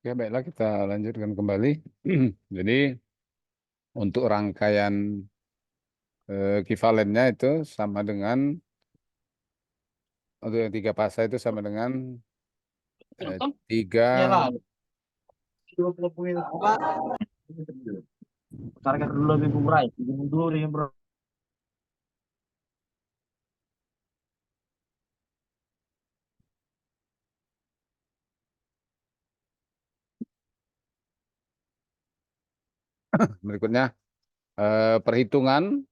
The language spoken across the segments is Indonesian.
Ya, baiklah kita lanjutkan kembali. Jadi untuk rangkaian ekivalennya itu sama dengan untuk yang tiga fasa itu sama dengan tiga Iyalah, 20 apa? Karena dulu lebih murah, dulu yang bro. berikutnya perhitungan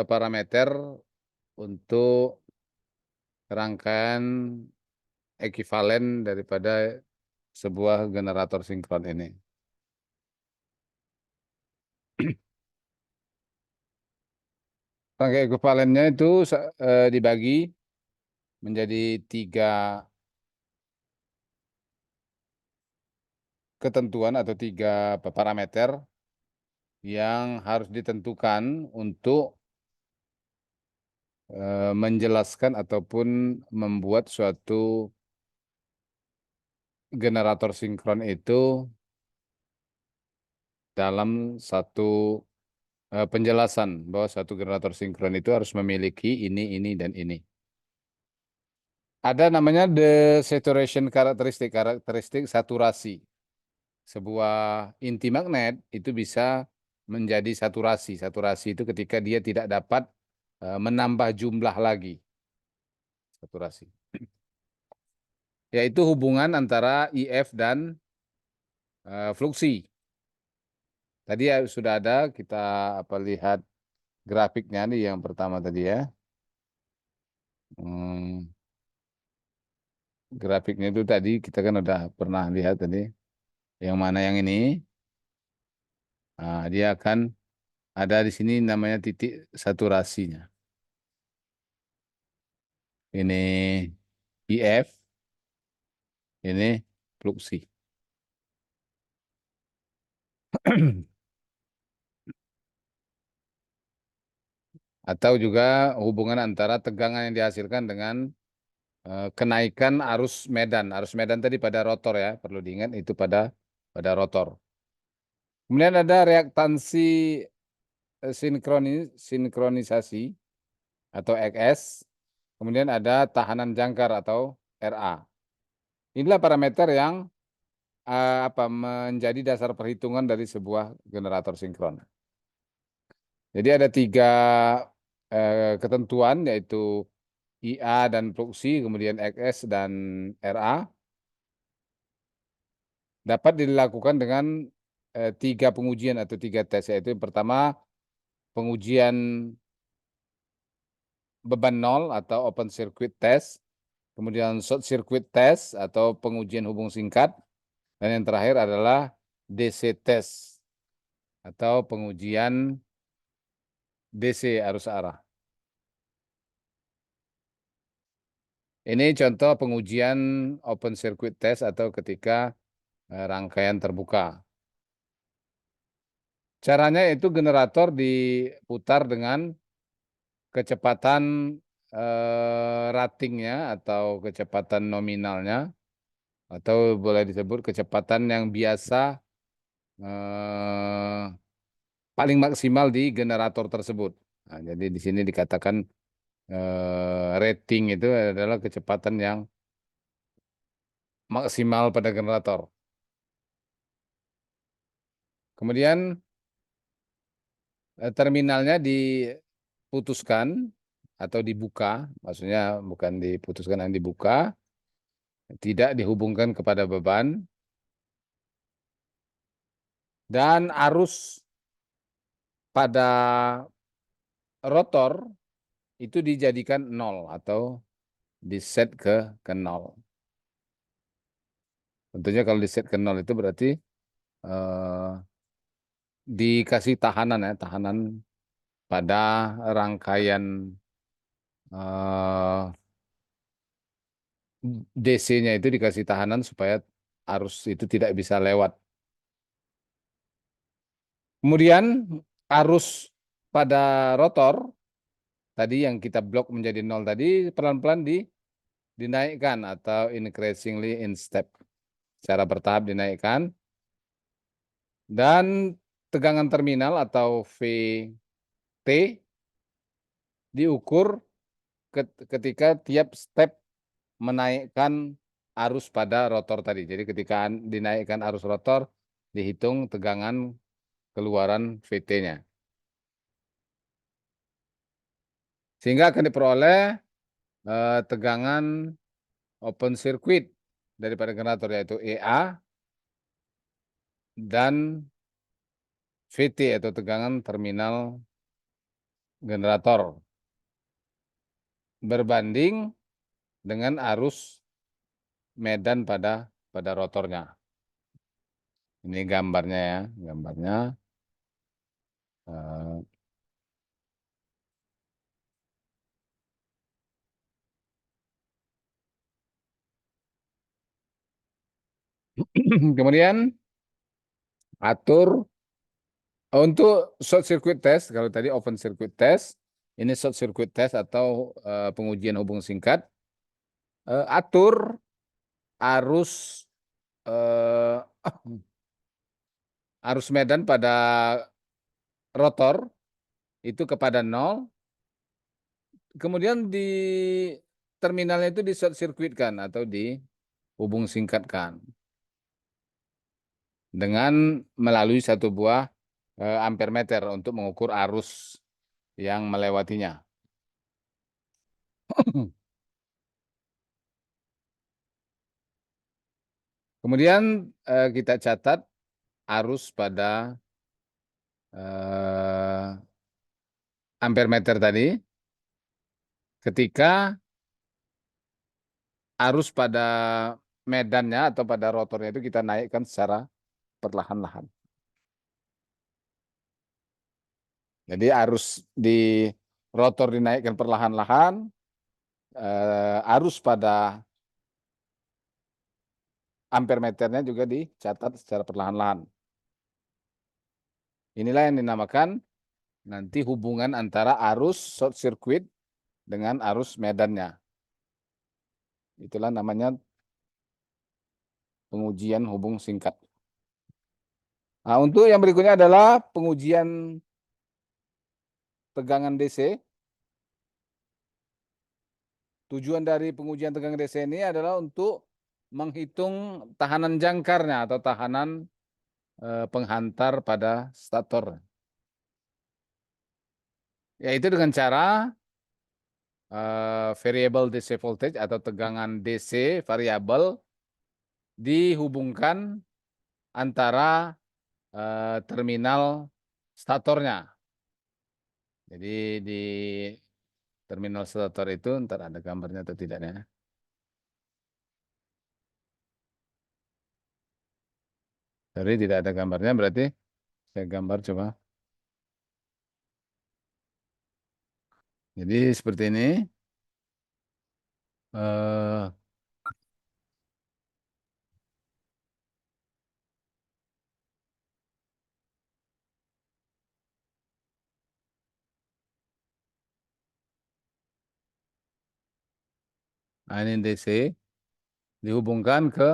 parameter untuk rangkaian ekivalen daripada sebuah generator sinkron ini. Rangkaian ekivalennya itu dibagi menjadi tiga ketentuan atau tiga parameter yang harus ditentukan untuk menjelaskan ataupun membuat suatu generator sinkron itu dalam satu penjelasan bahwa suatu generator sinkron itu harus memiliki ini, dan ini. Ada namanya the saturation karakteristik saturasi. Sebuah inti magnet itu bisa menjadi saturasi. Saturasi itu ketika dia tidak dapat menambah jumlah lagi. Saturasi. Yaitu hubungan antara IF dan fluksi. Tadi ya sudah ada, kita lihat grafiknya nih yang pertama tadi ya. Grafiknya itu tadi kita kan udah pernah lihat tadi. Yang mana yang ini? Nah, dia akan ada di sini namanya titik saturasinya. Ini IF, ini fluksi. Atau juga hubungan antara tegangan yang dihasilkan dengan kenaikan arus medan. Arus medan tadi pada rotor ya, perlu diingat itu pada rotor. Kemudian ada reaktansi sinkronisasi atau XS. Kemudian ada tahanan jangkar atau RA. Inilah parameter yang menjadi dasar perhitungan dari sebuah generator sinkron. Jadi ada tiga ketentuan yaitu IA dan fluksi, kemudian XS dan RA. Dapat dilakukan dengan tiga pengujian atau tiga tes, yaitu yang pertama pengujian beban nol atau open circuit test, kemudian short circuit test atau pengujian hubung singkat, dan yang terakhir adalah DC test atau pengujian DC arus arah. Ini contoh pengujian open circuit test atau ketika rangkaian terbuka. Caranya itu generator diputar dengan kecepatan ratingnya atau kecepatan nominalnya, atau boleh disebut kecepatan yang biasa paling maksimal di generator tersebut. Nah, jadi di sini dikatakan rating itu adalah kecepatan yang maksimal pada generator. Kemudian terminalnya diputuskan atau dibuka, maksudnya bukan diputuskan yang dibuka, tidak dihubungkan kepada beban, dan arus pada rotor itu dijadikan nol atau diset ke nol. Tentunya kalau diset ke nol itu berarti dikasih tahanan ya, tahanan pada rangkaian DC-nya itu dikasih tahanan supaya arus itu tidak bisa lewat. Kemudian arus pada rotor tadi yang kita blok menjadi 0 tadi pelan-pelan dinaikkan atau increasingly in step. Secara bertahap dinaikkan. Dan tegangan terminal atau VT diukur ketika tiap step menaikkan arus pada rotor tadi. Jadi ketika dinaikkan arus rotor, dihitung tegangan keluaran VT-nya. Sehingga akan diperoleh tegangan open circuit daripada generator, yaitu EA dan VT atau tegangan terminal generator berbanding dengan arus medan pada rotornya. Ini gambarnya ya, gambarnya. Kemudian atur untuk short circuit test. Kalau tadi open circuit test, ini short circuit test atau pengujian hubung singkat. Atur arus arus medan pada rotor itu kepada 0. Kemudian di terminalnya itu di short circuit kan atau dihubung singkatkan dengan melalui satu buah ampere meter untuk mengukur arus yang melewatinya. Kemudian kita catat arus pada ampere meter tadi ketika arus pada medannya atau pada rotornya itu kita naikkan secara perlahan-lahan. Jadi arus di rotor dinaikkan perlahan-lahan, arus pada ampere meternya juga dicatat secara perlahan-lahan. Inilah yang dinamakan nanti hubungan antara arus short circuit dengan arus medannya. Itulah namanya pengujian hubung singkat. Nah, untuk yang berikutnya adalah pengujian tegangan DC. Tujuan dari pengujian tegangan DC ini adalah untuk menghitung tahanan jangkarnya atau tahanan penghantar pada stator. Yaitu dengan cara variable DC voltage atau tegangan DC variabel dihubungkan antara terminal statornya. Jadi di terminal stator itu, ntar ada gambarnya atau tidaknya. Jadi tidak ada gambarnya, berarti saya gambar coba. Jadi seperti ini. Nah, ini DC dihubungkan ke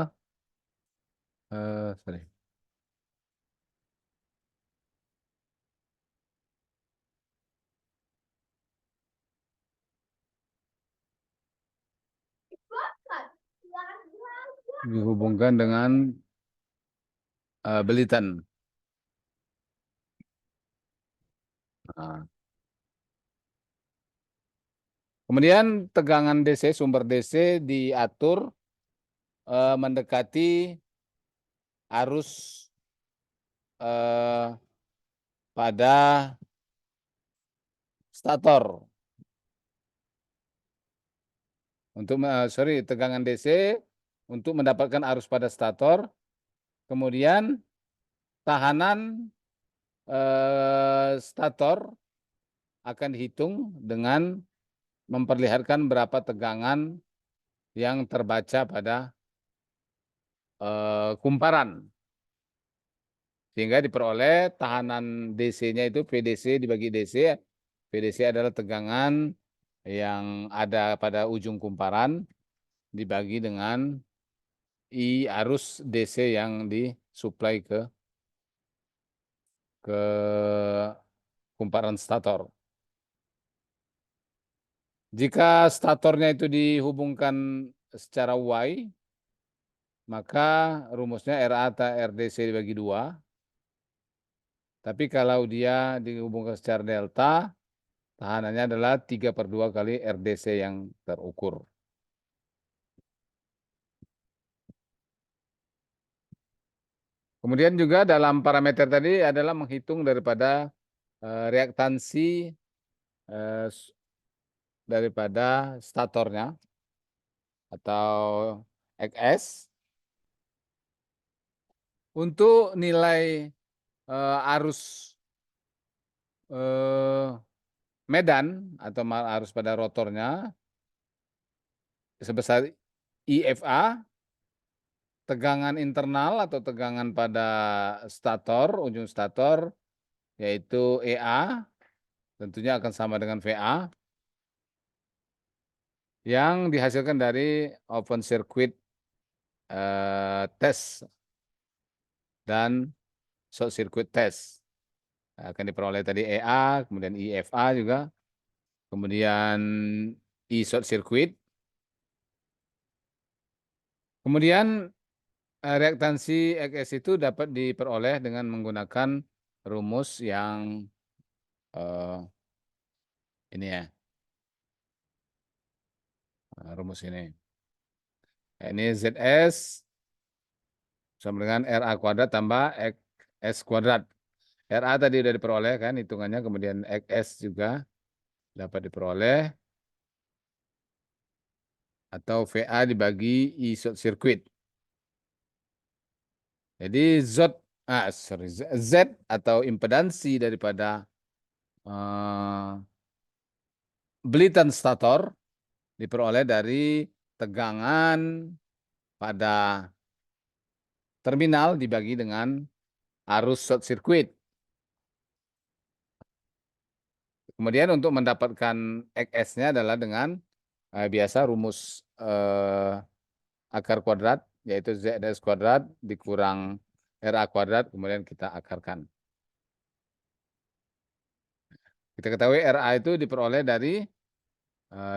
sorry. Dihubungkan dengan belitan. Nah. Kemudian tegangan DC, sumber DC diatur mendekati arus pada stator. Untuk tegangan DC untuk mendapatkan arus pada stator. Kemudian tahanan stator akan dihitung dengan memperlihatkan berapa tegangan yang terbaca pada kumparan. Sehingga diperoleh tahanan DC-nya itu VDC dibagi DC. VDC adalah tegangan yang ada pada ujung kumparan dibagi dengan I arus DC yang disuplai ke kumparan stator. Jika statornya itu dihubungkan secara Y, maka rumusnya RA atau RDC dibagi 2. Tapi kalau dia dihubungkan secara delta, tahanannya adalah 3/2 kali RDC yang terukur. Kemudian juga dalam parameter tadi adalah menghitung daripada reaktansi daripada statornya atau XS. Untuk nilai arus medan atau arus pada rotornya sebesar IFA, tegangan internal atau tegangan pada stator, ujung stator, yaitu EA, tentunya akan sama dengan VA, yang dihasilkan dari open circuit test dan short circuit test. Akan diperoleh tadi EA, kemudian IFA juga, kemudian I short circuit. Kemudian reaktansi XS itu dapat diperoleh dengan menggunakan rumus yang ini ya, rumus ini. Ini ZS sama dengan RA kuadrat tambah XS kuadrat. RA tadi sudah diperoleh kan hitungannya, kemudian XS juga dapat diperoleh, atau VA dibagi I short circuit. Jadi Z atau impedansi daripada belitan stator diperoleh dari tegangan pada terminal dibagi dengan arus short circuit. Kemudian untuk mendapatkan XS-nya adalah dengan biasa rumus akar kuadrat, yaitu ZS kuadrat dikurang RA kuadrat, kemudian kita akarkan. Kita ketahui RA itu diperoleh dari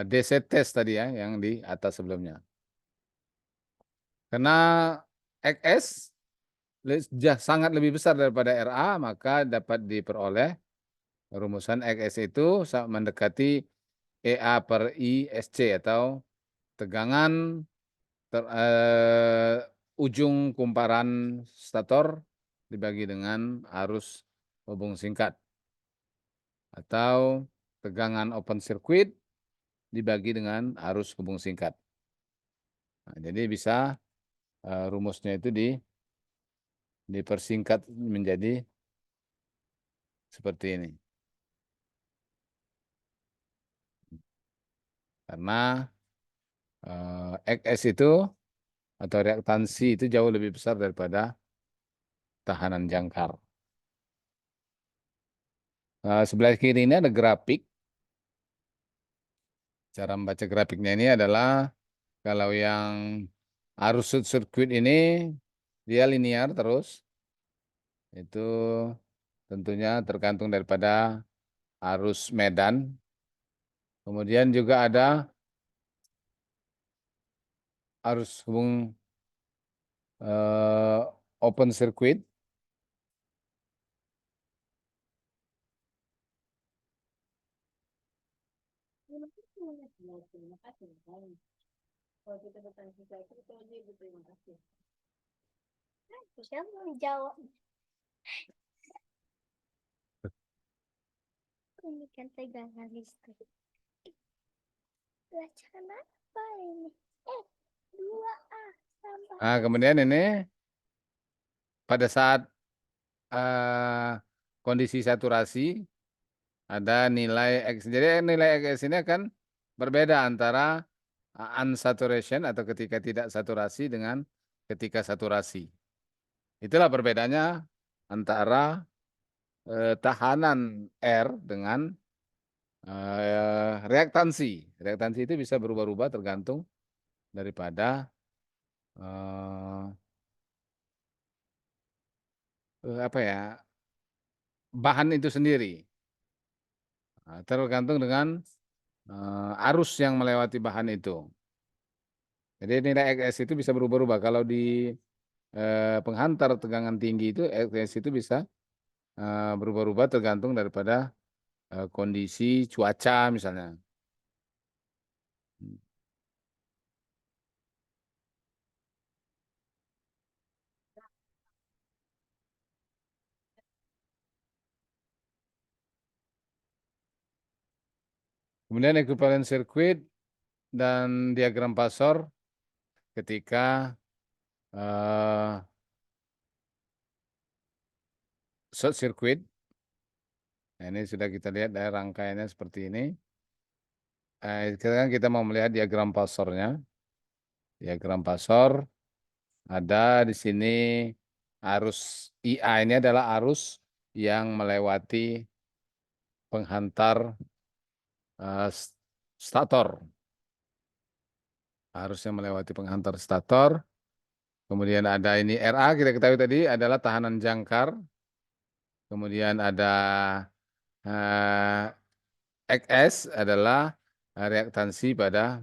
DC test tadi ya, yang di atas sebelumnya. Karena XS sangat lebih besar daripada RA, maka dapat diperoleh rumusan XS itu mendekati EA per ISC atau tegangan ujung kumparan stator dibagi dengan arus hubung singkat, atau tegangan open circuit dibagi dengan arus hubung singkat. Nah, jadi bisa rumusnya itu dipersingkat menjadi seperti ini. Karena XS itu atau reaktansi itu jauh lebih besar daripada tahanan jangkar. Sebelah kiri ini ada grafik. Cara membaca grafiknya ini adalah kalau yang arus short circuit ini dia linear terus. Itu tentunya tergantung daripada arus medan. Kemudian juga ada arus hubung open circuit. Saya mau jawab. Ini kan tegangan listrik. Bacaan apa ini? 2A tambah. Nah, kemudian ini pada saat kondisi saturasi, ada nilai X. Jadi nilai X ini akan berbeda antara unsaturation atau ketika tidak saturasi dengan ketika saturasi. Itulah perbedaannya antara tahanan R dengan reaktansi. Reaktansi itu bisa berubah-ubah tergantung daripada apa ya, bahan itu sendiri. Nah, tergantung dengan arus yang melewati bahan itu. Jadi nilai X itu bisa berubah-ubah. Kalau di penghantar tegangan tinggi itu X itu bisa berubah-ubah tergantung daripada kondisi cuaca misalnya. Kemudian equivalent circuit dan diagram Pasor ketika short circuit. Nah, ini sudah kita lihat dari rangkaiannya seperti ini. Sekarang kita mau melihat diagram Pasornya. Diagram Pasor ada di sini arus IA ini adalah arus yang melewati penghantar stator. Arus yang melewati penghantar stator. Kemudian ada ini RA, kita ketahui tadi adalah tahanan jangkar. Kemudian ada XS adalah reaktansi pada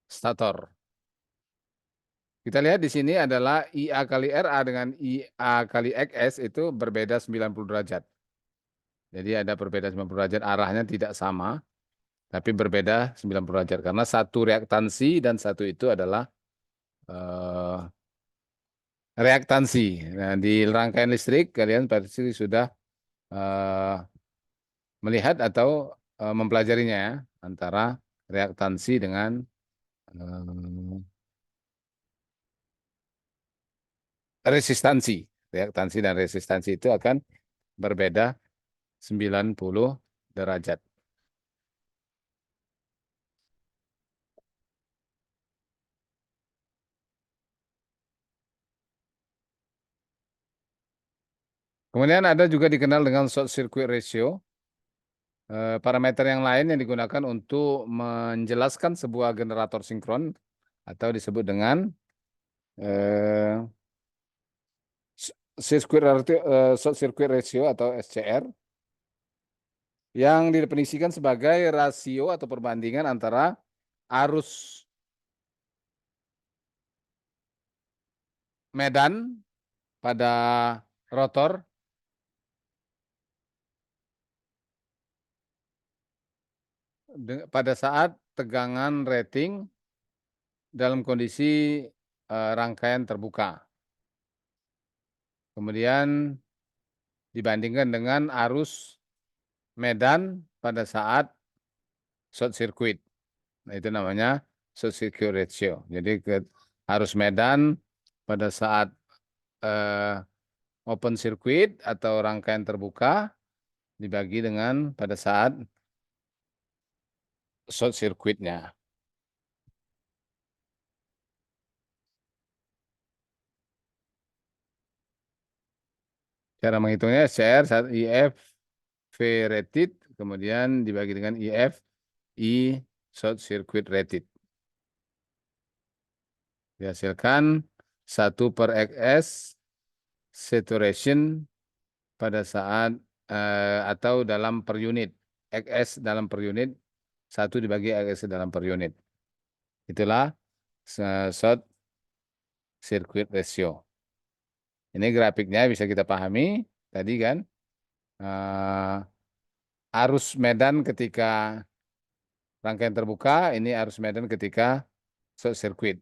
stator. Kita lihat di sini adalah IA kali RA dengan IA kali XS itu berbeda 90 derajat. Jadi ada perbedaan 90 derajat, arahnya tidak sama, tapi berbeda 90 derajat. Karena satu reaktansi dan satu itu adalah reaktansi. Nah, di rangkaian listrik, kalian pasti sudah melihat atau mempelajarinya ya, antara reaktansi dengan resistansi. Reaktansi dan resistansi itu akan berbeda 90 derajat. Kemudian ada juga dikenal dengan short circuit ratio. Parameter yang lain yang digunakan untuk menjelaskan sebuah generator sinkron atau disebut dengan short circuit ratio atau SCR, yang didefinisikan sebagai rasio atau perbandingan antara arus medan pada rotor pada saat tegangan rating dalam kondisi rangkaian terbuka. Kemudian dibandingkan dengan arus medan pada saat short circuit. Nah, itu namanya short circuit ratio. Jadi arus medan pada saat open circuit atau rangkaian terbuka dibagi dengan pada saat short circuitnya. Cara menghitungnya SCR saat IF V rated, kemudian dibagi dengan IF I short circuit rated. Dihasilkan 1/XS saturation pada saat atau dalam per unit. XS dalam per unit, 1 dibagi XS dalam per unit. Itulah short circuit ratio. Ini grafiknya bisa kita pahami tadi kan. Arus medan ketika rangkaian terbuka, ini arus medan ketika short circuit.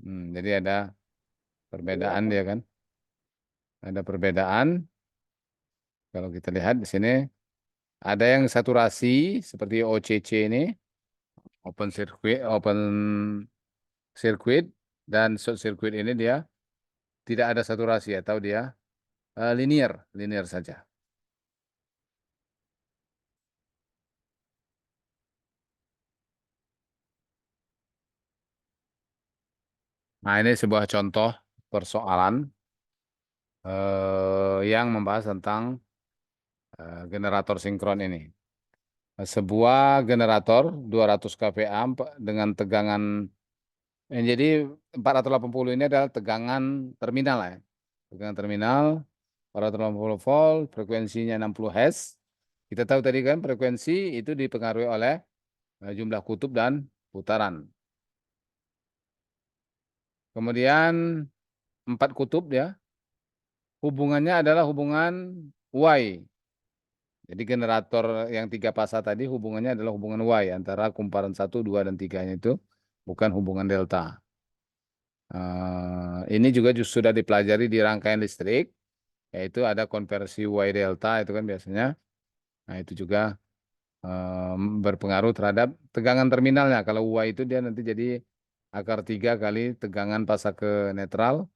Jadi ada perbedaan dia kan. Ada perbedaan. Kalau kita lihat di sini ada yang saturasi seperti OCC ini, open circuit dan short circuit ini dia tidak ada saturasi atau dia linear saja. Nah, ini sebuah contoh persoalan yang membahas tentang generator sinkron ini. Sebuah generator 200 kVA dengan tegangan jadi 480 ini adalah tegangan terminal ya. Tegangan terminal 480 volt, frekuensinya 60 Hz. Kita tahu tadi kan frekuensi itu dipengaruhi oleh jumlah kutub dan putaran. Kemudian 4 kutub ya. Hubungannya adalah hubungan Y. Jadi generator yang 3 fasa tadi hubungannya adalah hubungan Y antara kumparan 1, 2, dan 3-nya itu bukan hubungan delta. Ini juga sudah dipelajari di rangkaian listrik, yaitu ada konversi Y delta itu kan biasanya. Nah itu juga berpengaruh terhadap tegangan terminalnya. Kalau Y itu dia nanti jadi akar 3 kali tegangan fasa ke netral.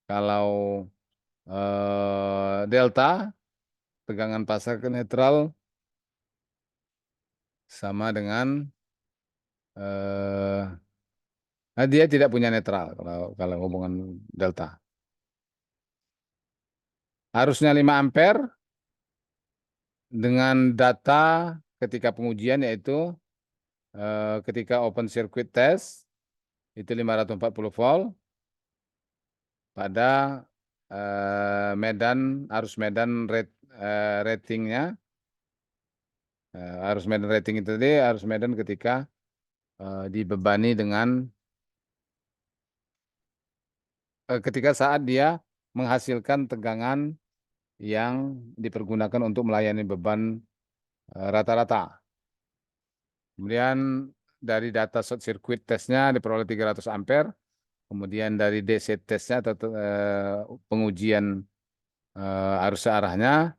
Kalau delta tegangan fasa ke netral sama dengan nah dia tidak punya netral kalau hubungan delta. Harusnya 5 ampere dengan data ketika pengujian yaitu ketika open circuit test itu 540 volt pada arus medan ratingnya arus medan rating itu tadi arus medan ketika dibebani dengan ketika saat dia menghasilkan tegangan yang dipergunakan untuk melayani beban rata-rata. Kemudian dari data short circuit testnya diperoleh 300 ampere. Kemudian dari DC testnya atau pengujian arus searahnya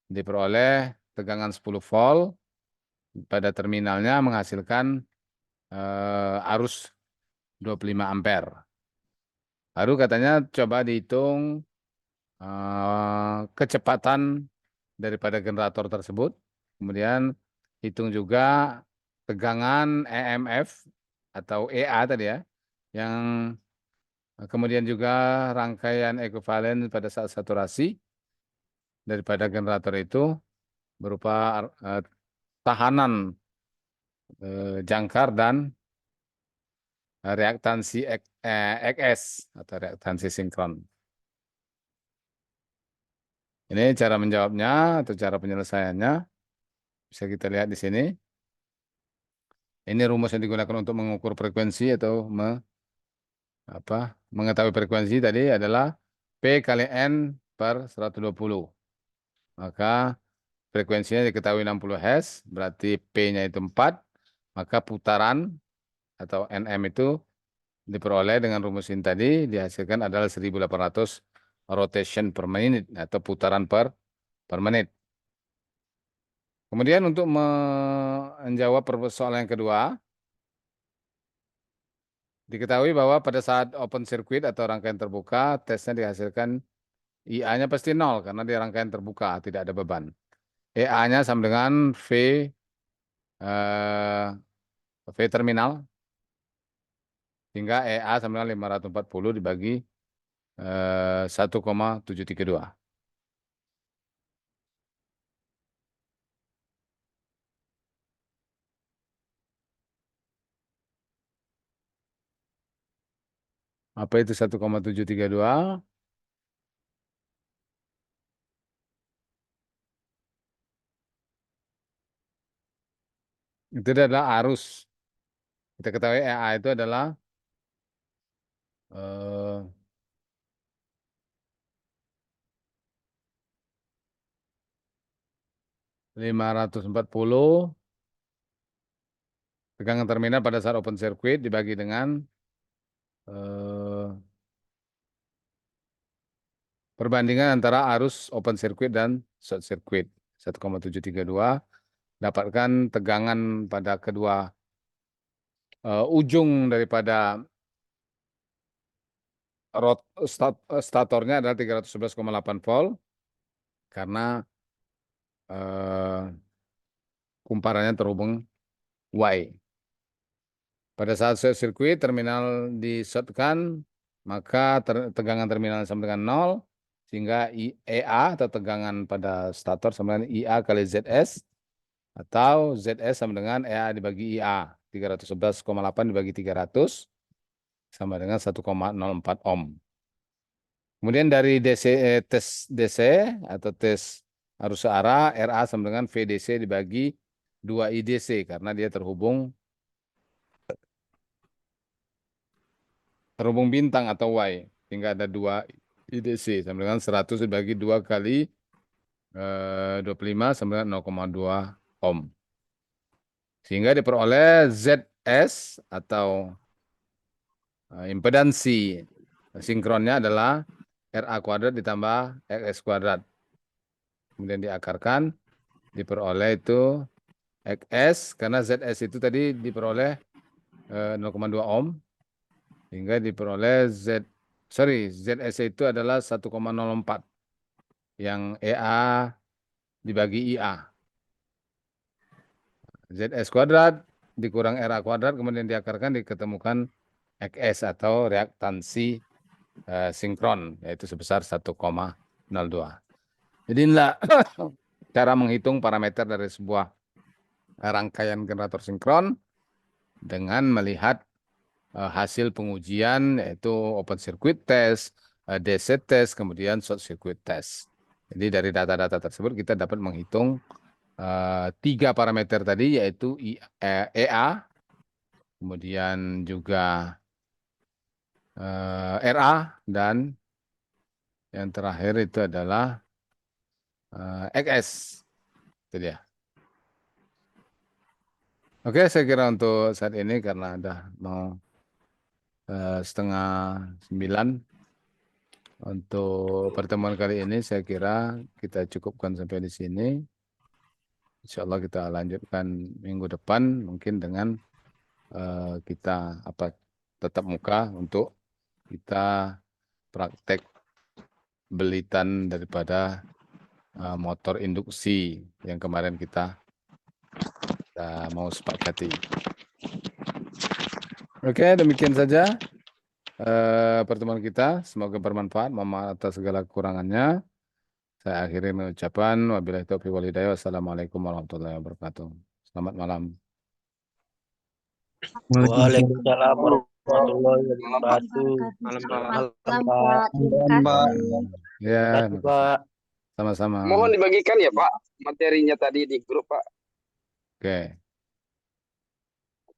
diperoleh tegangan 10 volt pada terminalnya menghasilkan arus 25 ampere. Baru katanya coba dihitung kecepatan daripada generator tersebut. Kemudian hitung juga tegangan EMF atau EA tadi ya, yang kemudian juga rangkaian ekuivalen pada saat saturasi daripada generator itu berupa tahanan jangkar dan reaktansi XS atau reaktansi sinkron. Ini cara menjawabnya atau cara penyelesaiannya bisa kita lihat di sini. Ini rumus yang digunakan untuk mengukur frekuensi atau mengetahui frekuensi tadi adalah P kali N per 120. Maka frekuensinya diketahui 60 Hz, berarti P-nya itu 4, maka putaran atau Nm itu diperoleh dengan rumus ini tadi dihasilkan adalah 1800 rotation per menit atau putaran per menit. Kemudian untuk menjawab persoalan yang kedua, diketahui bahwa pada saat open circuit atau rangkaian terbuka, tesnya dihasilkan IA-nya pasti 0 karena di rangkaian terbuka, tidak ada beban. EA-nya sama dengan V terminal, hingga EA sama dengan 540 dibagi 1,732. Apa itu 1,732? Itu adalah arus. Kita ketahui EA itu adalah 540 tegangan terminal pada saat open circuit dibagi dengan perbandingan antara arus open circuit dan short circuit. 1,732 dapatkan tegangan pada kedua ujung daripada statornya adalah 311,8 volt karena kumparannya terhubung Y. Pada saat short circuit terminal di-shortkan, maka tegangan terminal sama dengan 0, sehingga EA atau tegangan pada stator sama dengan IA kali ZS, atau ZS sama dengan EA dibagi IA. 311,8 dibagi 300 sama dengan 1,04 ohm. Kemudian dari tes DC atau tes arus searah, RA sama dengan VDC dibagi 2 IDC karena dia terhubung bintang atau Y, sehingga ada 2 IDC sama dengan 100 dibagi 2 kali 25 sama dengan 0,2 ohm. Sehingga diperoleh ZS atau impedansi sinkronnya adalah RA kuadrat ditambah XS kuadrat. Kemudian diakarkan, diperoleh itu XS, karena ZS itu tadi diperoleh 0,2 ohm, hingga diperoleh ZS itu adalah 1,04, yang EA dibagi IA. ZS kuadrat dikurang RA kuadrat, kemudian diakarkan, diketemukan XS atau reaktansi sinkron, yaitu sebesar 1,02. Jadi inilah cara menghitung parameter dari sebuah rangkaian generator sinkron dengan melihat hasil pengujian, yaitu open circuit test, DC test, kemudian short circuit test. Jadi dari data-data tersebut kita dapat menghitung 3 parameter tadi, yaitu EA, kemudian juga RA, dan yang terakhir itu adalah XS. Itu dia. Oke, saya kira untuk saat ini karena ada mau 8:30 untuk pertemuan kali ini, saya kira kita cukupkan sampai di sini. Insya Allah kita lanjutkan minggu depan mungkin dengan kita tetap muka untuk kita praktek belitan daripada motor induksi yang kemarin kita mau sepakati. Oke, demikian saja pertemuan kita. Semoga bermanfaat. Mohon maaf atas segala kekurangannya. Saya akhiri mengucapkan wabillahi taufiq wal hidayah. Wassalamualaikum warahmatullahi wabarakatuh. Selamat malam. Waalaikumsalam warahmatullahi wabarakatuh. Malam, Pak. Terima kasih. Ya, Terima kasih, Pak. sama-sama. Mohon dibagikan ya Pak materinya tadi di grup Pak. Oke.